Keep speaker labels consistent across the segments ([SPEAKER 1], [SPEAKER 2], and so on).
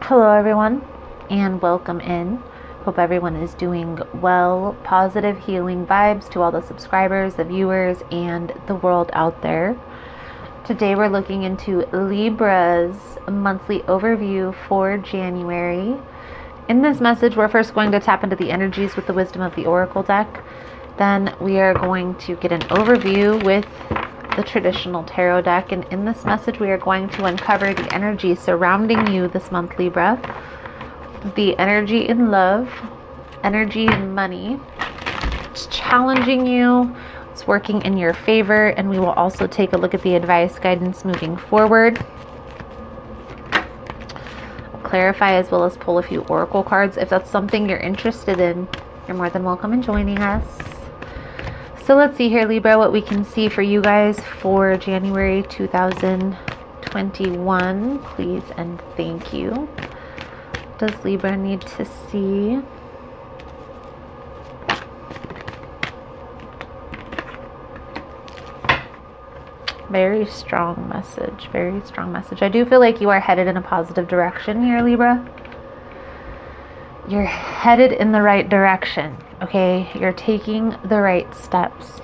[SPEAKER 1] Hello everyone and welcome in. Hope everyone is doing well. Positive healing vibes to all the subscribers, the viewers, and the world out there. Today we're looking into Libra's monthly overview for January. In this message, we're first going to tap into the energies with the wisdom of the Oracle deck. Then we are going to get an overview with the traditional tarot deck, and in this message we are going to uncover the energy surrounding you this month, Libra. The energy in love, energy in money. It's challenging you, it's working in your favor, and we will also take a look at the advice guidance moving forward. I'll clarify as well as pull a few oracle cards. If that's something you're interested in, you're more than welcome in joining us. So let's see here, Libra, what we can see for you guys for January 2021. Please and thank you. What does Libra need to see? Very strong message. Very strong message. I do feel like you are headed in a positive direction here, Libra. You're headed in the right direction. Okay, you're taking the right steps.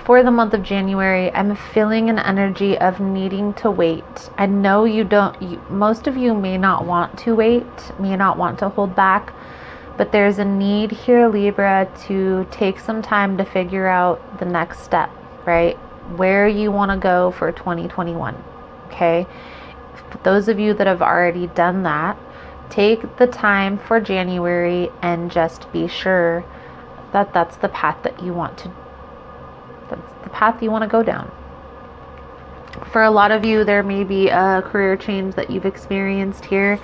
[SPEAKER 1] For the month of January, I'm feeling an energy of needing to wait. I know most of you may not want to wait, may not want to hold back, but there's a need here, Libra, to take some time to figure out the next step, right? Where you want to go for 2021, okay? For those of you that have already done that, take the time for January and just be sure that that's the path that you want to go down. For a lot of you, there may be a career change that you've experienced here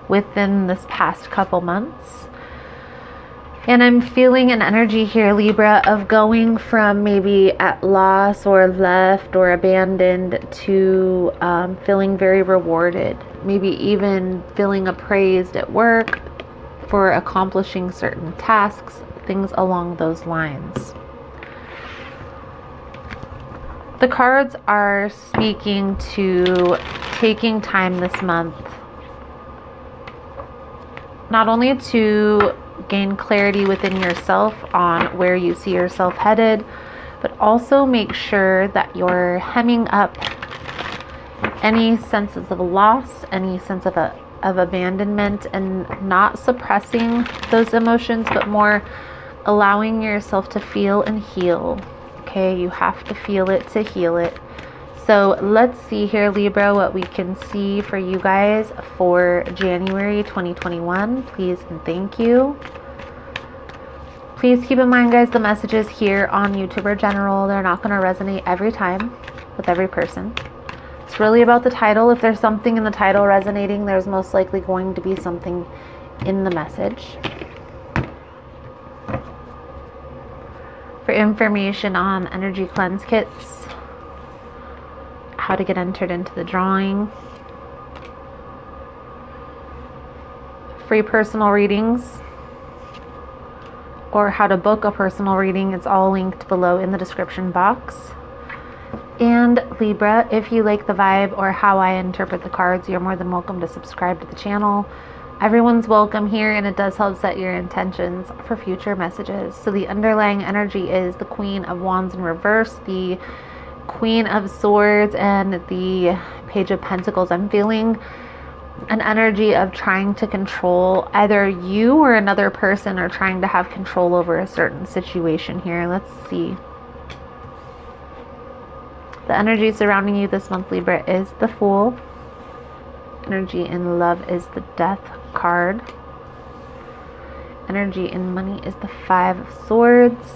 [SPEAKER 1] within this past couple months. And I'm feeling an energy here, Libra, of going from maybe at loss or left or abandoned to feeling very rewarded. Maybe even feeling appraised at work for accomplishing certain tasks, things along those lines. The cards are speaking to taking time this month, not only to gain clarity within yourself on where you see yourself headed, but also make sure that you're hemming up any senses of loss, any sense of abandonment, and not suppressing those emotions, but more allowing yourself to feel and heal. Okay, you have to feel it to heal it. So let's see here, Libra, what we can see for you guys for January 2021. Please and thank you. Please keep in mind, guys, the messages here on YouTube are general. They're not going to resonate every time with every person. It's really about the title. If there's something in the title resonating, there's most likely going to be something in the message. For information on energy cleanse kits, how to get entered into the drawing, free personal readings, or how to book a personal reading, it's all linked below in the description box. And Libra, if you like the vibe or how I interpret the cards, you're more than welcome to subscribe to the channel. Everyone's welcome here, and it does help set your intentions for future messages. So the underlying energy is the Queen of Wands in reverse, the Queen of Swords, and the Page of Pentacles. I'm feeling an energy of trying to control either you or another person, or trying to have control over a certain situation here. Let's see. The energy surrounding you this month, Libra, is the Fool. Energy in love is the Death card. Energy in money is the Five of Swords.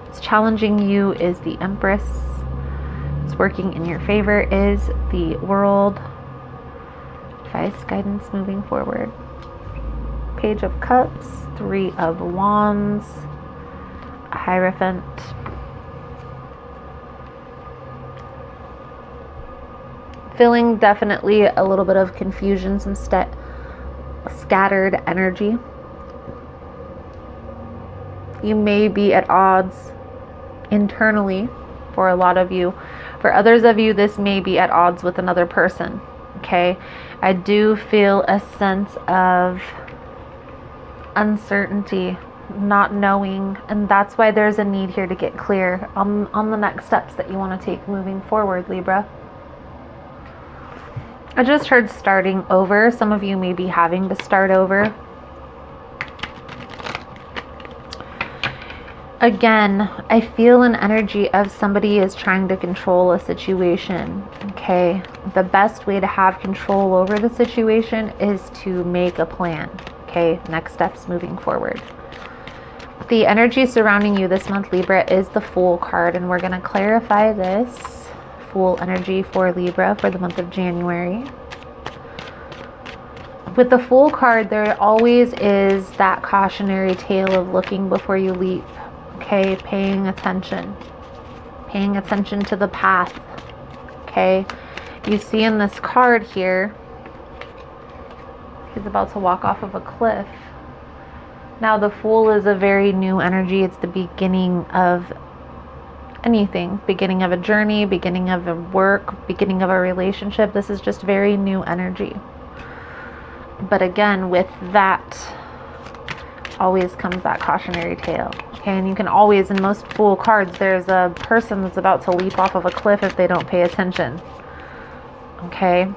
[SPEAKER 1] It's challenging you is the Empress. It's working in your favor is the World. Advice guidance moving forward. Page of Cups, Three of Wands, Hierophant. Feeling definitely a little bit of confusion, some scattered energy. You may be at odds internally for a lot of you For others of you, this may be at odds with another person. Okay, I do feel a sense of uncertainty, not knowing, and that's why there's a need here to get clear on the next steps that you want to take moving forward, Libra. I just heard starting over. Some of you may be having to start over. Again, I feel an energy of somebody is trying to control a situation, okay? The best way to have control over the situation is to make a plan, okay? Next steps moving forward. The energy surrounding you this month, Libra, is the Fool card, and we're going to clarify this Fool energy for Libra for the month of January. With the Fool card, there always is that cautionary tale of looking before you leap. Okay, paying attention to the path. Okay, you see in this card here, he's about to walk off of a cliff. Now, the Fool is a very new energy. It's the beginning of anything, beginning of a journey, beginning of a work, beginning of a relationship. This is just very new energy. But again, with that always comes that cautionary tale. Okay, and you can always, in most Fool cards, there's a person that's about to leap off of a cliff if they don't pay attention. Okay,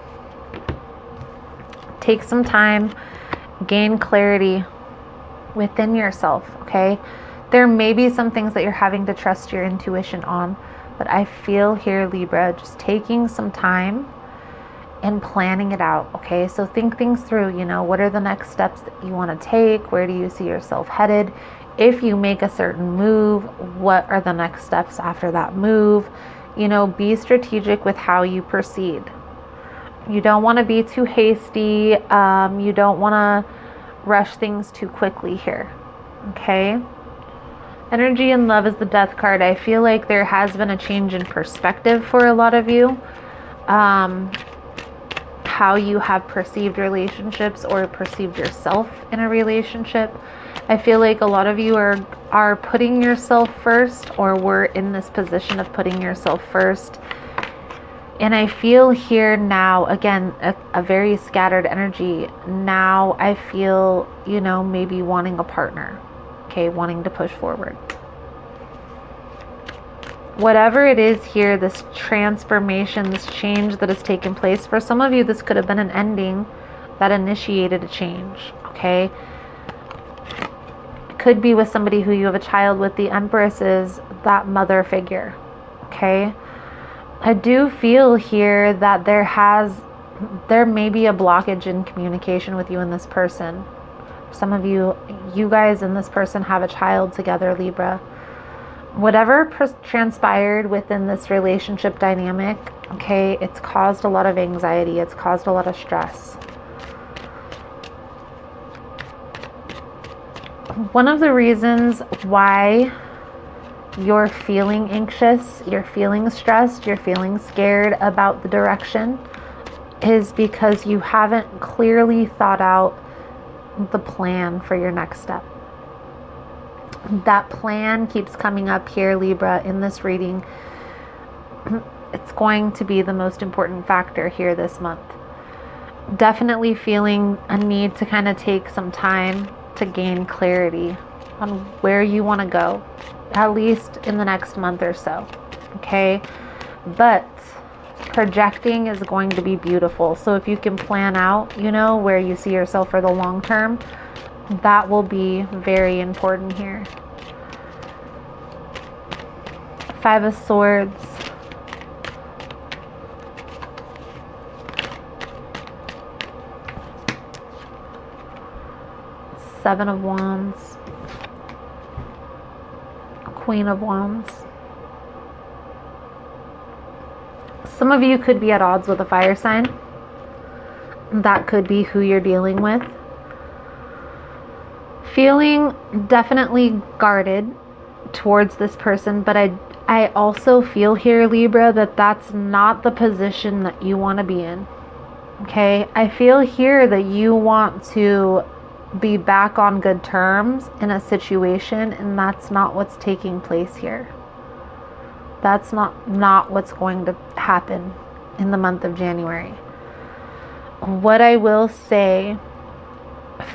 [SPEAKER 1] take some time, gain clarity within yourself. Okay, there may be some things that you're having to trust your intuition on, but I feel here, Libra, just taking some time and planning it out. Okay, so think things through. You know, what are the next steps that you want to take? Where do you see yourself headed? If you make a certain move, what are the next steps after that move? You know, be strategic with how you proceed. You don't want to be too hasty. You don't want to rush things too quickly here. Okay. Energy and love is the Death card. I feel like there has been a change in perspective for a lot of you. How you have perceived relationships or perceived yourself in a relationship. I feel like a lot of you are putting yourself first, or were in this position of putting yourself first. And I feel here now, again, a very scattered energy. Now I feel, you know, maybe wanting a partner, okay, wanting to push forward. Whatever it is here, this transformation, this change that has taken place, for some of you, this could have been an ending that initiated a change, okay? It could be with somebody who you have a child with. The Empress is that mother figure, okay? I do feel here that there may be a blockage in communication with you and this person. Some of you guys and this person have a child together, Libra. Whatever transpired within this relationship dynamic, okay, it's caused a lot of anxiety. It's caused a lot of stress. One of the reasons why you're feeling anxious, you're feeling stressed, you're feeling scared about the direction is because you haven't clearly thought out the plan for your next step. That plan keeps coming up here, Libra, in this reading. It's going to be the most important factor here this month. Definitely feeling a need to kind of take some time to gain clarity on where you want to go, at least in the next month or so, okay? But projecting is going to be beautiful. So if you can plan out, you know, where you see yourself for the long term, that will be very important here. Five of Swords. Seven of Wands. Queen of Wands. Some of you could be at odds with a fire sign. That could be who you're dealing with. Feeling definitely guarded towards this person, but I also feel here, Libra, that that's not the position that you want to be in. Okay? I feel here that you want to be back on good terms in a situation, and that's not what's taking place here. That's not what's going to happen in the month of January. What I will say,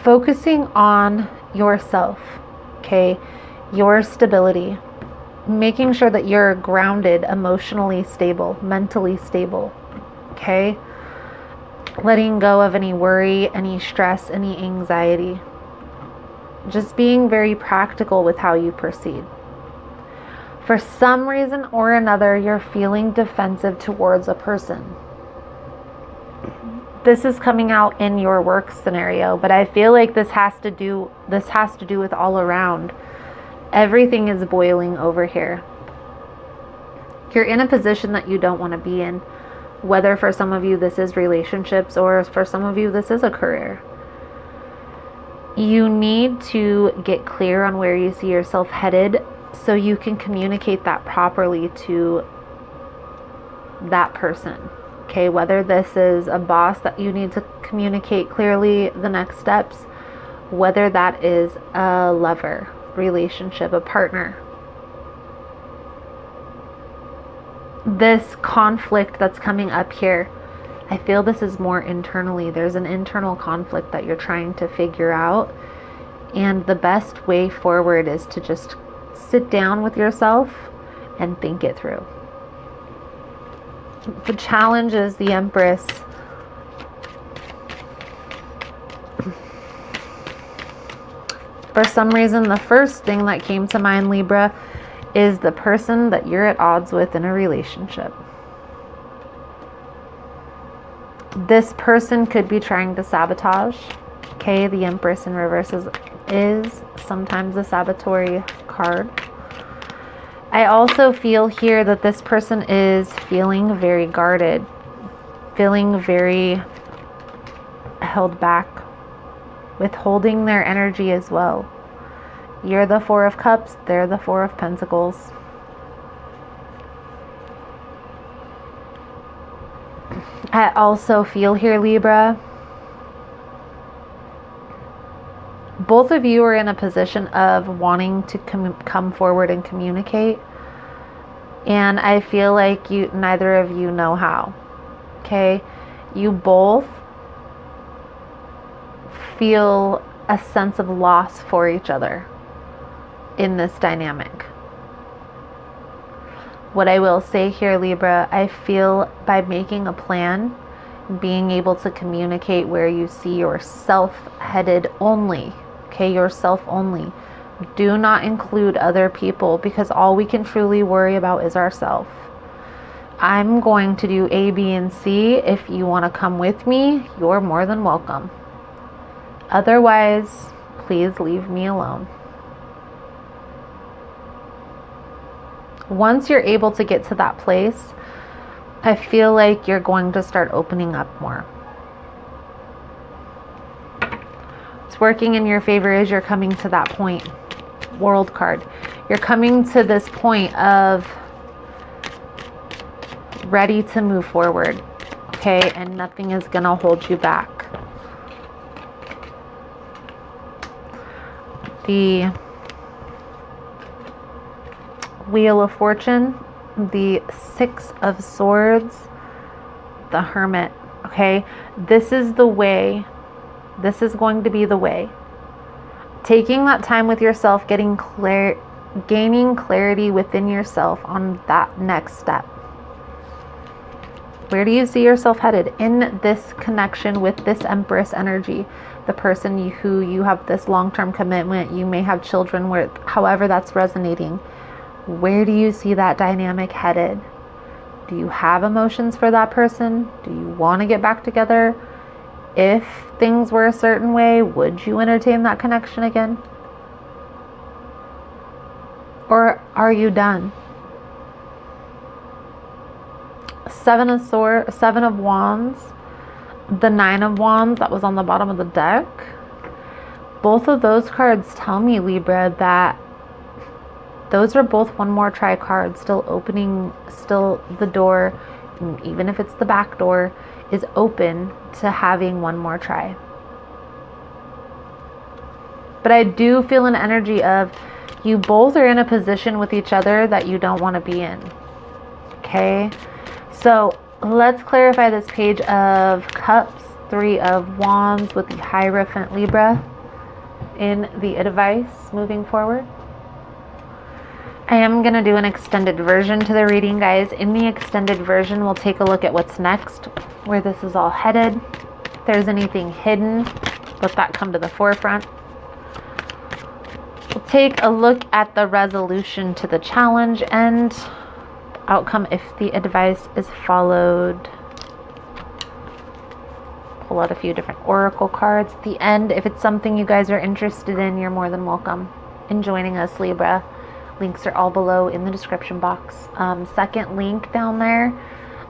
[SPEAKER 1] focusing on yourself, okay, your stability, making sure that you're grounded, emotionally stable, mentally stable, okay, letting go of any worry, any stress, any anxiety, just being very practical with how you proceed. For some reason or another, you're feeling defensive towards a person. This is coming out in your work scenario, but I feel like this has to do with all around. Everything is boiling over here. You're in a position that you don't want to be in, whether for some of you this is relationships or for some of you this is a career. You need to get clear on where you see yourself headed so you can communicate that properly to that person. Okay, whether this is a boss that you need to communicate clearly the next steps, whether that is a lover, relationship, a partner. This conflict that's coming up here, I feel this is more internally. There's an internal conflict that you're trying to figure out. And the best way forward is to just sit down with yourself and think it through. The challenge is the Empress. For some reason, the first thing that came to mind, Libra, is the person that you're at odds with in a relationship. This person could be trying to sabotage. Okay, the Empress in reverse is sometimes a saboteur card. I also feel here that this person is feeling very guarded, feeling very held back, withholding their energy as well. You're the Four of Cups, they're the Four of Pentacles. I also feel here, Libra, both of you are in a position of wanting to come forward and communicate. And I feel like neither of you know how. Okay? You both feel a sense of loss for each other in this dynamic. What I will say here, Libra, I feel by making a plan, being able to communicate where you see yourself headed only, okay, yourself only. Do not include other people, because all we can truly worry about is ourselves. I'm going to do A, B, and C. If you want to come with me, you're more than welcome. Otherwise, please leave me alone. Once you're able to get to that place, I feel like you're going to start opening up more. It's working in your favor as you're coming to that point. World card. You're coming to this point of ready to move forward. Okay, and nothing is going to hold you back. The Wheel of Fortune, the Six of Swords, the Hermit. Okay, this is the way. This is going to be the way. Taking that time with yourself, gaining clarity within yourself on that next step. Where do you see yourself headed in this connection with this Empress energy? The person who you have this long-term commitment, you may have children with, however that's resonating. Where do you see that dynamic headed? Do you have emotions for that person? Do you want to get back together? If things were a certain way, would you entertain that connection again? Or are you done? Seven of Wands, the Nine of Wands that was on the bottom of the deck. Both of those cards tell me, Libra, that those are both one more try cards, still the door, even if it's the back door, is open to having one more try. But I do feel an energy of you both are in a position with each other that you don't want to be in. Okay, so let's clarify this Page of Cups, Three of Wands with the Hierophant Libra in the advice moving forward. I am going to do an extended version to the reading, guys. In the extended version, we'll take a look at what's next, where this is all headed. If there's anything hidden, let that come to the forefront. We'll take a look at the resolution to the challenge and outcome if the advice is followed. Pull out a few different oracle cards at the end. If it's something you guys are interested in, you're more than welcome in joining us, Libra. Links are all below in the description box. Second link down there.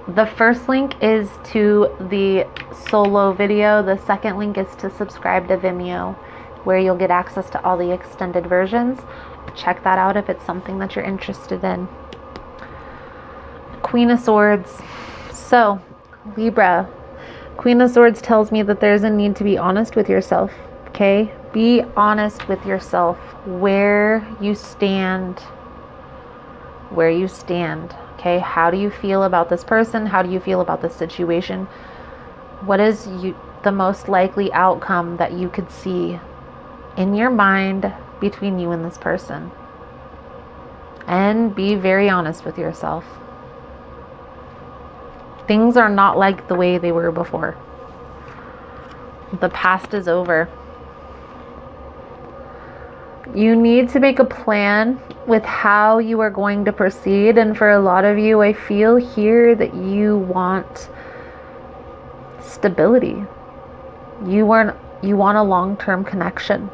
[SPEAKER 1] The first link is to the solo video. The second link is to subscribe to Vimeo, where you'll get access to all the extended versions. Check that out if it's something that you're interested in. Queen of Swords. So, Libra, Queen of Swords tells me that there's a need to be honest with yourself, okay? Be honest with yourself, where you stand, okay? How do you feel about this person? How do you feel about this situation? What is the most likely outcome that you could see in your mind between you and this person? And be very honest with yourself. Things are not like the way they were before. The past is over. You need to make a plan with how you are going to proceed. And for a lot of you, I feel here that you want stability. You want a long-term connection.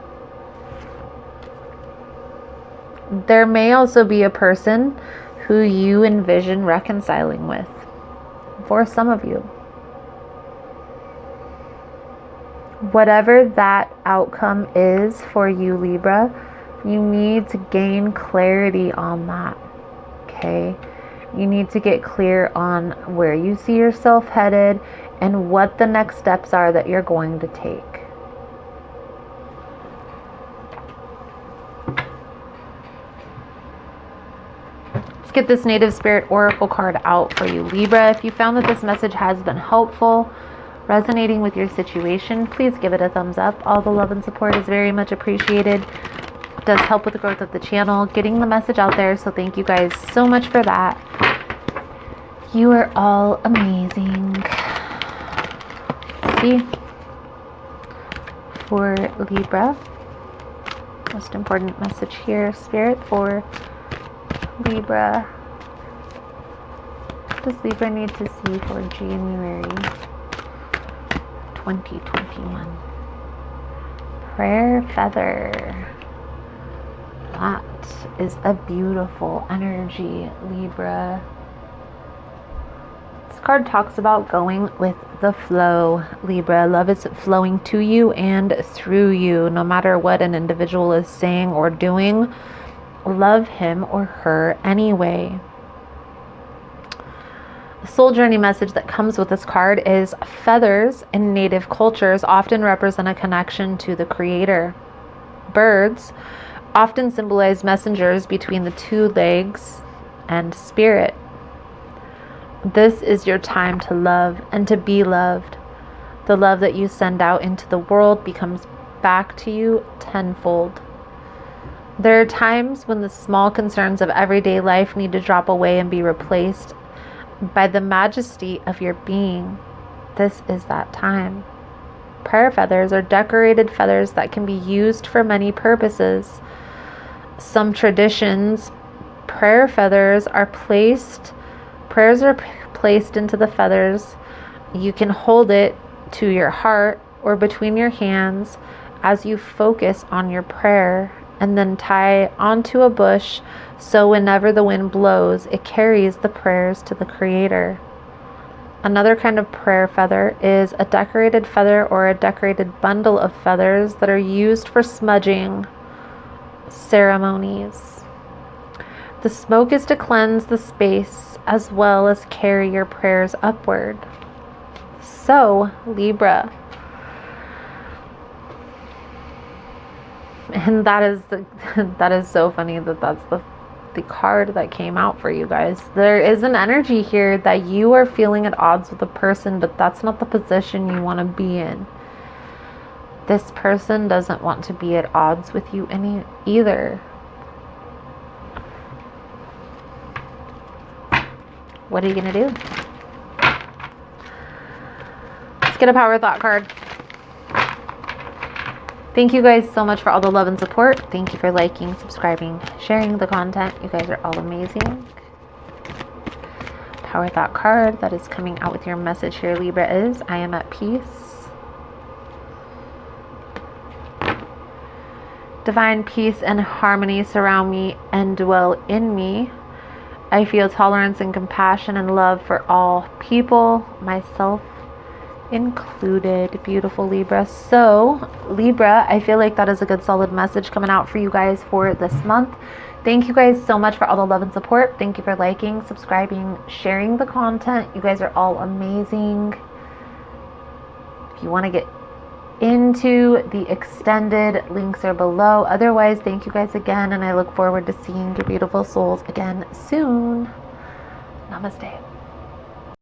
[SPEAKER 1] There may also be a person who you envision reconciling with, for some of you. Whatever that outcome is for you, Libra, you need to gain clarity on that, okay? You need to get clear on where you see yourself headed and what the next steps are that you're going to take. Let's get this Native Spirit Oracle card out for you, Libra. If you found that this message has been helpful, resonating with your situation, please give it a thumbs up. All the love and support is very much appreciated. It does help with the growth of the channel, getting the message out there, so thank you guys so much for that. You are all amazing. Let's see, for Libra, most important message here, Spirit, for Libra. What does Libra need to see for January 2021? Prayer feather. That is a beautiful energy, Libra. This card talks about going with the flow, Libra. Love is flowing to you and through you, no matter what an individual is saying or doing. Love him or her anyway. The soul journey message that comes with this card is feathers in native cultures often represent a connection to the creator. Birds often symbolize messengers between the two legs and spirit. This is your time to love and to be loved. The love that you send out into the world becomes back to you tenfold. There are times when the small concerns of everyday life need to drop away and be replaced by the majesty of your being. This is that time. Prayer feathers are decorated feathers that can be used for many purposes. Some traditions, prayers are placed into the feathers. You can hold it to your heart or between your hands as you focus on your prayer, and then tie onto a bush so whenever the wind blows, it carries the prayers to the Creator. Another kind of prayer feather is a decorated feather or a decorated bundle of feathers that are used for smudging ceremonies. The smoke is to cleanse the space as well as carry your prayers upward. So, Libra. And that is so funny that that's the card that came out for you guys. There is an energy here that you are feeling at odds with a person, but that's not the position you want to be in. This person doesn't want to be at odds with you either. What are you going to do? Let's get a power thought card. Thank you guys so much for all the love and support. Thank you for liking, subscribing, sharing the content. You guys are all amazing. Power thought card that is coming out with your message here, Libra, is I am at peace. Divine peace and harmony surround me and dwell in me. I feel tolerance and compassion and love for all people, myself included. Beautiful, Libra. So Libra, I feel like that is a good solid message coming out for you guys for this month. Thank you guys so much for all the love and support. Thank you for liking, subscribing, sharing the content. You guys are all amazing. If you want to get into the extended, links are below. Otherwise, thank you guys again, and I look forward to seeing your beautiful souls again soon. Namaste.